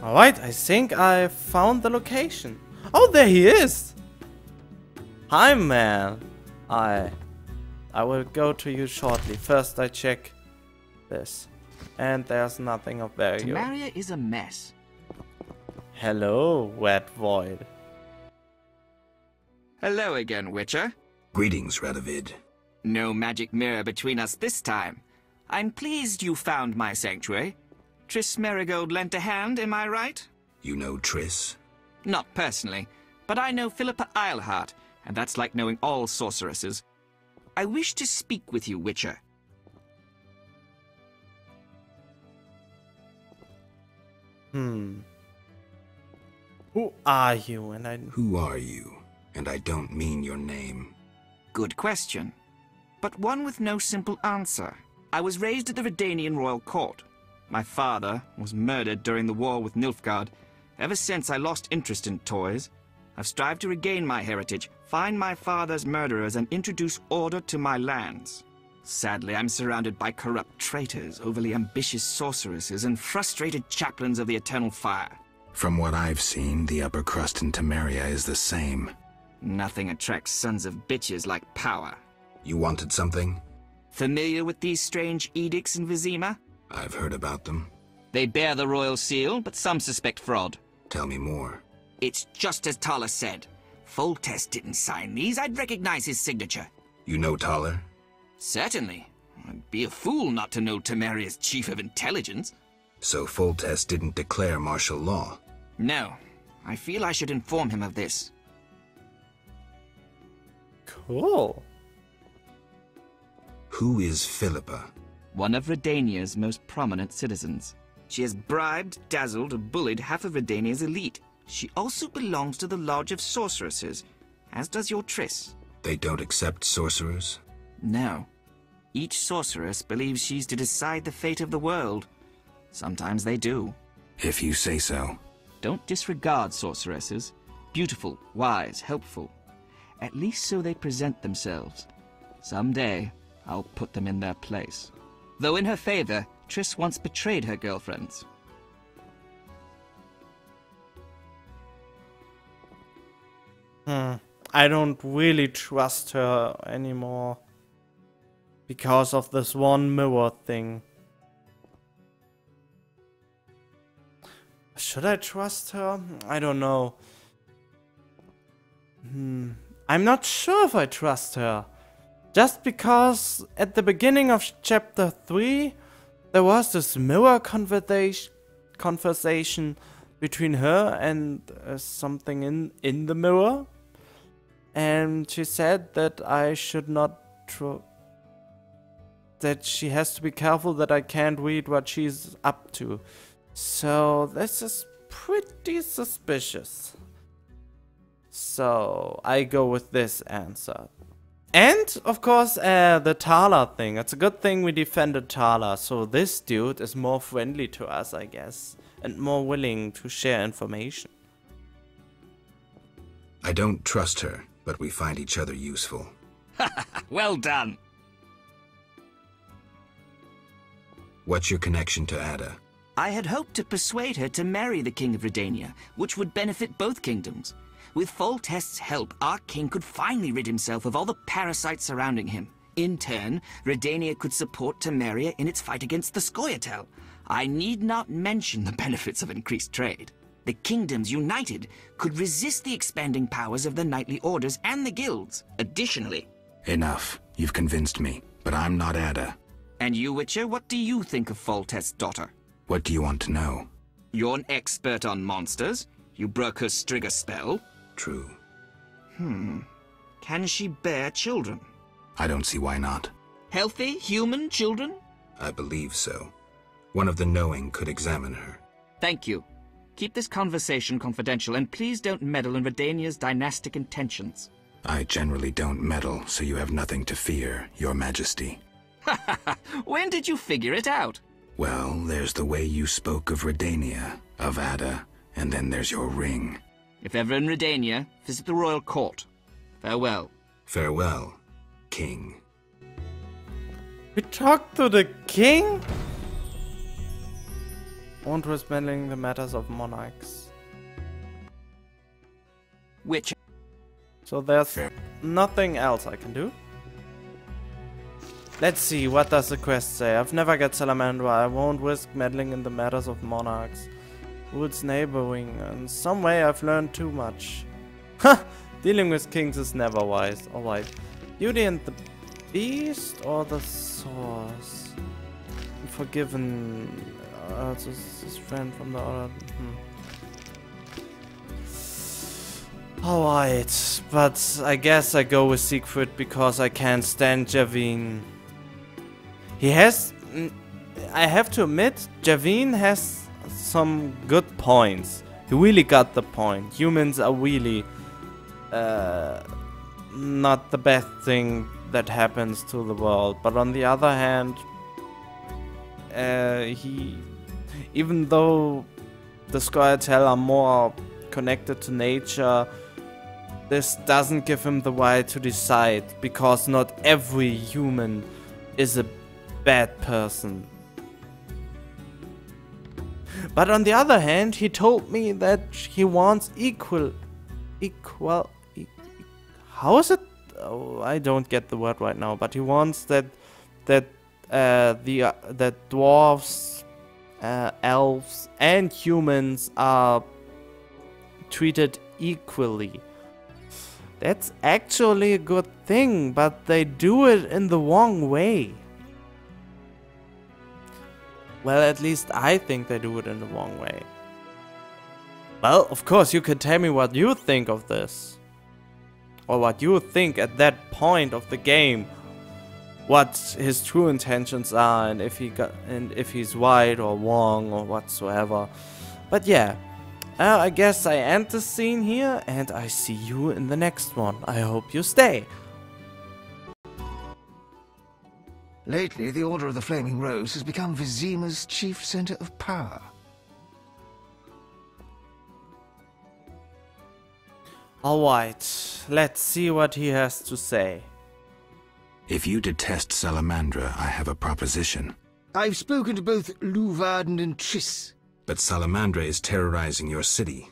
Alright, I think I found the location. Oh, there he is! Hi, man. I will go to you shortly. First, I check this. And there's nothing of value. Temeria is a mess. Hello, wet void. Hello again, Witcher. Greetings, Radovid. No magic mirror between us this time. I'm pleased you found my sanctuary. Triss Merigold lent a hand, am I right? You know Triss? Not personally, but I know Philippa Eilhart, and that's like knowing all sorceresses. I wish to speak with you, Witcher. Who are you? Who are you? And I don't mean your name. Good question, but one with no simple answer. I was raised at the Redanian royal court. My father was murdered during the war with Nilfgaard. Ever since, I lost interest in toys. I've strived to regain my heritage, find my father's murderers, and introduce order to my lands. Sadly, I'm surrounded by corrupt traitors, overly ambitious sorceresses, and frustrated chaplains of the Eternal Fire. From what I've seen, the upper crust in Temeria is the same. Nothing attracts sons of bitches like power. You wanted something? Familiar with these strange edicts in Vizima? I've heard about them. They bear the royal seal, but some suspect fraud. Tell me more. It's just as Thaler said. Foltest didn't sign these. I'd recognize his signature. You know Thaler? Certainly. I'd be a fool not to know Temeria's chief of intelligence. So Foltest didn't declare martial law? No. I feel I should inform him of this. Cool. Who is Philippa? One of Redania's most prominent citizens. She has bribed, dazzled, or bullied half of Redania's elite. She also belongs to the Lodge of Sorceresses, as does your Triss. They don't accept sorcerers? No. Each sorceress believes she's to decide the fate of the world. Sometimes they do. If you say so. Don't disregard sorceresses. Beautiful, wise, helpful. At least so they present themselves. Someday, I'll put them in their place. Though in her favor, Triss once betrayed her girlfriends. I don't really trust her anymore. Because of this one mirror thing. Should I trust her? I don't know. I'm not sure if I trust her. Just because at the beginning of chapter 3, there was this mirror conversation between her and something in the mirror. And she said that I should not that she has to be careful that I can't read what she's up to. So this is pretty suspicious. So I go with this answer. And, of course, the Thaler thing. It's a good thing we defended Thaler, so this dude is more friendly to us, I guess. And more willing to share information. I don't trust her, but we find each other useful. Well done! What's your connection to Ada? I had hoped to persuade her to marry the King of Redania, which would benefit both kingdoms. With Foltest's help, our king could finally rid himself of all the parasites surrounding him. In turn, Redania could support Temeria in its fight against the Scoia'tael. I need not mention the benefits of increased trade. The kingdoms united could resist the expanding powers of the knightly orders and the guilds. Additionally... Enough. You've convinced me, but I'm not Ada. And you, Witcher, what do you think of Foltest's daughter? What do you want to know? You're an expert on monsters. You broke her Strigger spell. True. Can she bear children? I don't see why not. Healthy, human children? I believe so. One of the knowing could examine her. Thank you. Keep this conversation confidential, and please don't meddle in Redania's dynastic intentions. I generally don't meddle, so you have nothing to fear, Your Majesty. When did you figure it out? Well, there's the way you spoke of Redania, of Ada, and then there's your ring. If ever in Redania, visit the royal court. Farewell. Farewell, King. We talked to the king? Won't risk meddling the matters of monarchs. Which? So there's nothing else I can do. Let's see, what does the quest say? I've never got Salamandra. I won't risk meddling in the matters of monarchs. Woods neighboring. In some way I've learned too much. Ha! Dealing with kings is never wise. Alright. Beauty and the Beast or the Source? Forgiven. His friend from the other. Alright, but I guess I go with Siegfried because I can't stand Javine. He has... I have to admit, Javine has some good points. He really got the point. Humans are really not the best thing that happens to the world. But on the other hand, even though the Scoia'tael are more connected to nature, this doesn't give him the right to decide, because not every human is a bad person. But on the other hand, he told me that he wants how is it? Oh, I don't get the word right now. But he wants that dwarves, elves, and humans are treated equally. That's actually a good thing, but they do it in the wrong way. Well, at least I think they do it in the wrong way. Well, of course, you can tell me what you think of this. Or what you think at that point of the game. What his true intentions are, and if he's right or wrong or whatsoever. But yeah, I guess I end the scene here, and I see you in the next one. I hope you stay. Lately, the Order of the Flaming Rose has become Vizima's chief center of power. Alright, let's see what he has to say. If you detest Salamandra, I have a proposition. I've spoken to both Luvarden and Triss. But Salamandra is terrorizing your city.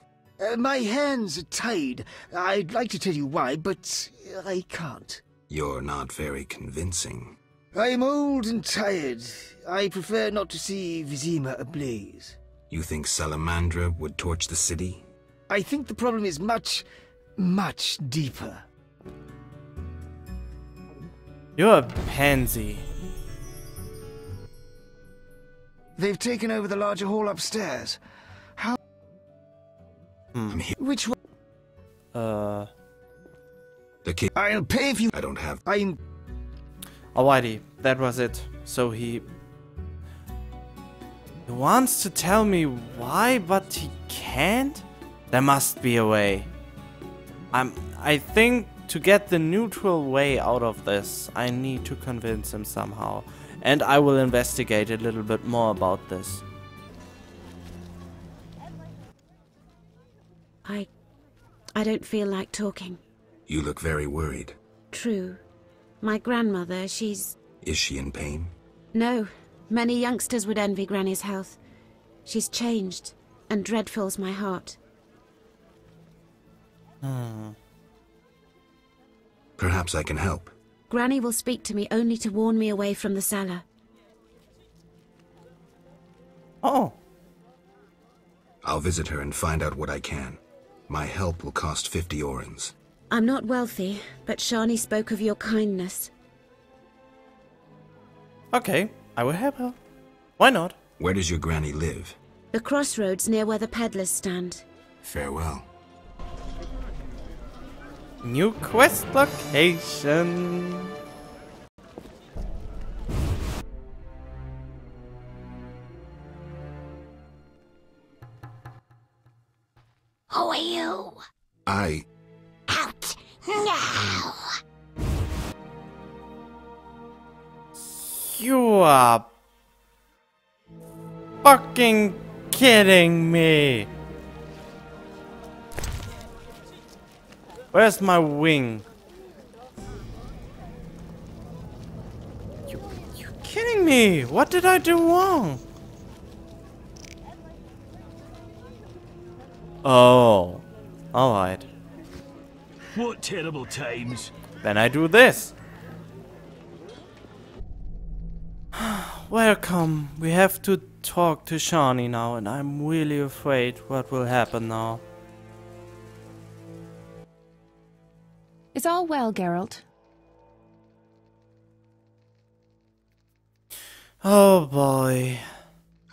My hands are tied. I'd like to tell you why, but I can't. You're not very convincing. I'm old and tired. I prefer not to see Vizima ablaze. You think Salamandra would torch the city? I think the problem is much, much deeper. You're a pansy. They've taken over the larger hall upstairs. How? I'm here. Which one? The king. I'll pay if you... I don't have... Alrighty, that was it. So he wants to tell me why, but he can't? There must be a way. I think to get the neutral way out of this, I need to convince him somehow. And I will investigate a little bit more about this. I don't feel like talking. You look very worried. True. My grandmother, she's... Is she in pain? No. Many youngsters would envy Granny's health. She's changed, and dread fills my heart. Perhaps I can help. Granny will speak to me only to warn me away from the cellar. Oh. I'll visit her and find out what I can. My help will cost 50 orens. I'm not wealthy, but Shani spoke of your kindness. Okay, I will help her. Why not? Where does your granny live? The crossroads near where the peddlers stand. Farewell. New quest location. Who are you? Out now! You are fucking kidding me. Where's my wing? You kidding me? What did I do wrong? Oh. Alright. What terrible times. Then I do this. Welcome. We have to talk to Shawnee now, and I'm really afraid what will happen now. Is all well, Geralt? Oh boy.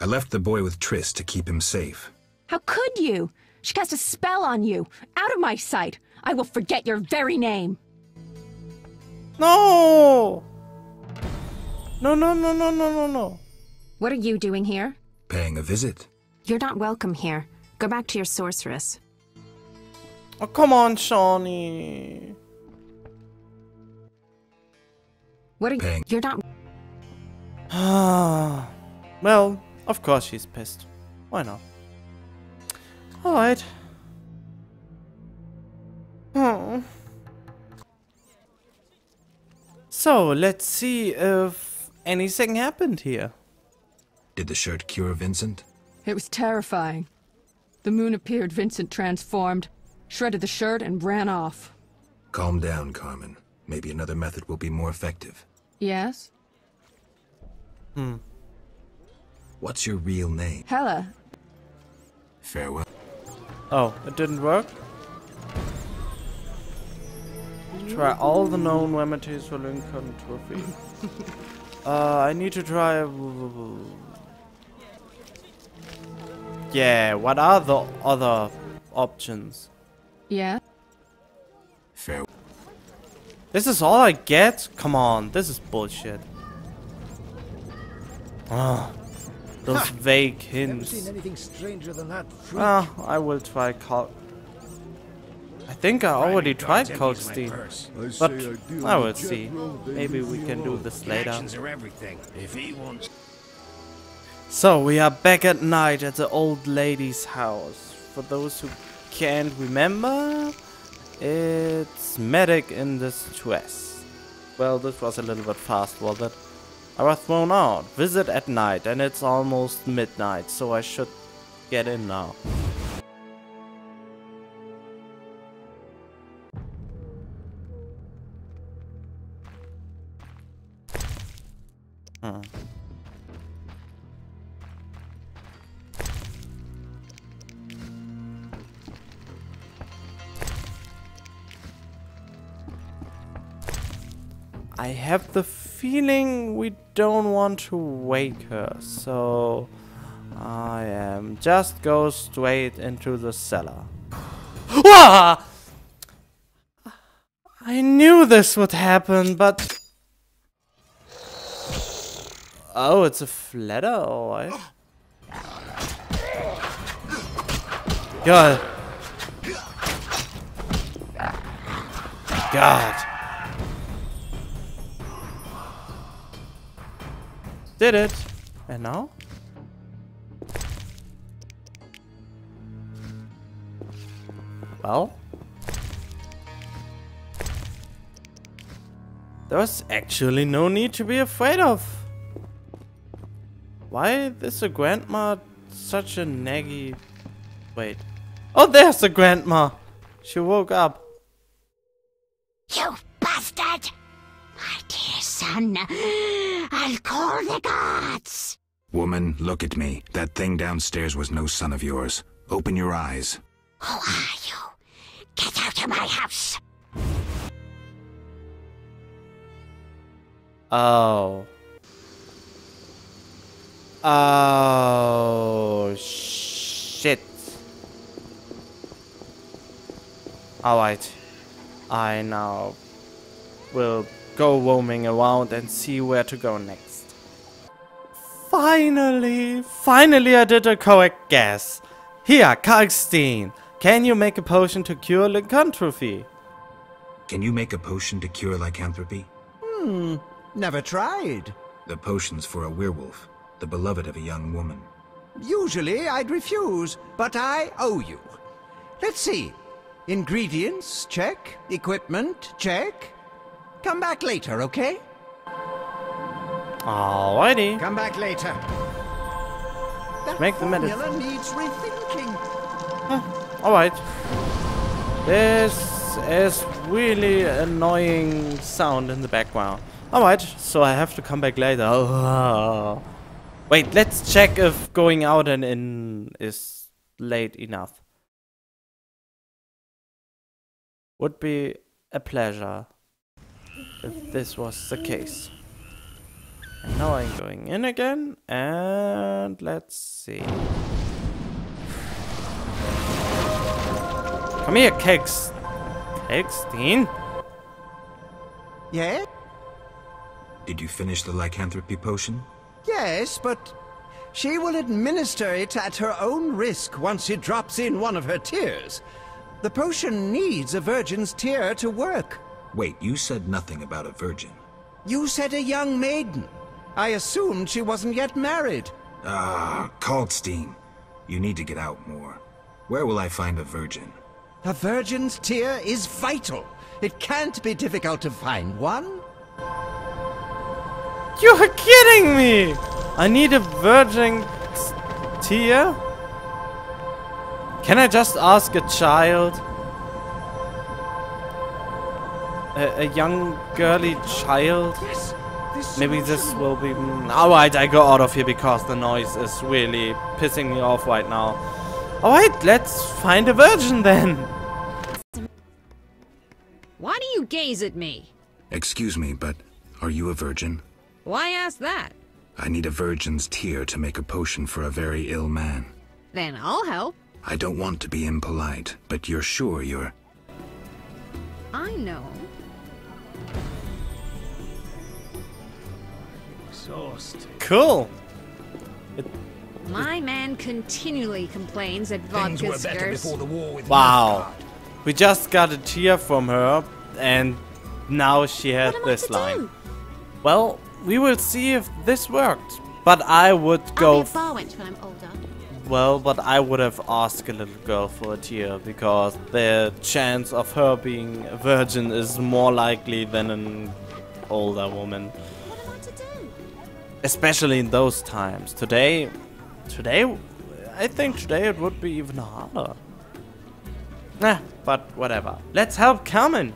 I left the boy with Triss to keep him safe. How could you? She cast a spell on you. Out of my sight. I will forget your very name. No! No, no, no, no, no, no, no. What are you doing here? Paying a visit. You're not welcome here. Go back to your sorceress. Oh, come on, Shawnee. What are you? Paying. You're not. Well, of course she's pissed. Why not? Alright. Oh. So, let's see if anything happened here. Did the shirt cure Vincent? It was terrifying. The moon appeared, Vincent transformed, shredded the shirt, and ran off. Calm down, Carmen. Maybe another method will be more effective. Yes? What's your real name? Hela. Farewell. Oh, it didn't work? Try all the known remedies for Lincoln Trophy. I need to try... Yeah, what are the other options? Yeah? Farewell. This is all I get? Come on, this is bullshit. Ah, those vague hints. Never seen anything stranger than that freak. I will try I think I already tried Colkstein, but I will see. Maybe we can do this later. So we are back at night at the old lady's house. For those who can't remember, it's medic in distress. Well, this was a little bit fast, was it? I was thrown out. Visit at night, and it's almost midnight, so I should get in now. I have the feeling we don't want to wake her, so I am just go straight into the cellar. Wah! I knew this would happen, but... Oh, it's a flatter, alright. God. God. Did it. And now? Well? There's actually no need to be afraid of. Why is the grandma such a naggy... Wait. Oh, there's the grandma! She woke up. You bastard! My dear son, I'll call the gods. Woman, look at me. That thing downstairs was no son of yours. Open your eyes. Who are you? Get out of my house! Oh. Oh, shit. Alright. I now will go roaming around and see where to go next. Finally I did a correct guess. Here, Kalkstein. Can you make a potion to cure lycanthropy? Can you make a potion to cure lycanthropy? Never tried. The potion's for a werewolf, the beloved of a young woman. Usually I'd refuse, but I owe you. Let's see. Ingredients, check. Equipment, check. Come back later, okay? Alrighty. Come back later. That Make the medicine. formula needs rethinking. Alright. This is really annoying sound in the background. Alright, so I have to come back later. Oh. Wait, let's check if going out and in is late enough. Would be a pleasure if this was the case. And now I'm going in again, and let's see. Come here, Kegs. Kegsteen? Yeah? Did you finish the lycanthropy potion? Yes, but she will administer it at her own risk once she drops in one of her tears. The potion needs a virgin's tear to work. Wait, you said nothing about a virgin. You said a young maiden. I assumed she wasn't yet married. Ah, Kalkstein. You need to get out more. Where will I find a virgin? A virgin's tear is vital. It can't be difficult to find one. You're kidding me! I need a virgin tear? Can I just ask a child? A young girly child? Yes, Maybe this will be... Alright, I go out of here because the noise is really pissing me off right now. Alright, let's find a virgin then. Why do you gaze at me? Excuse me, but are you a virgin? Why ask that? I need a virgin's tear to make a potion for a very ill man. Then I'll help. I don't want to be impolite, but you're sure you're... I know. Exhausted. Cool. My man continually complains that vodka's scarce. Wow. We just got a tear from her, and now she had this line. Well, we will see if this worked. But I would go... I'll be a bar wench when I'm older. Well, but I would have asked a little girl for a tear, because the chance of her being a virgin is more likely than an older woman. What am I to do? Especially in those times. Today, I think today it would be even harder. Nah, but whatever. Let's help Carmen.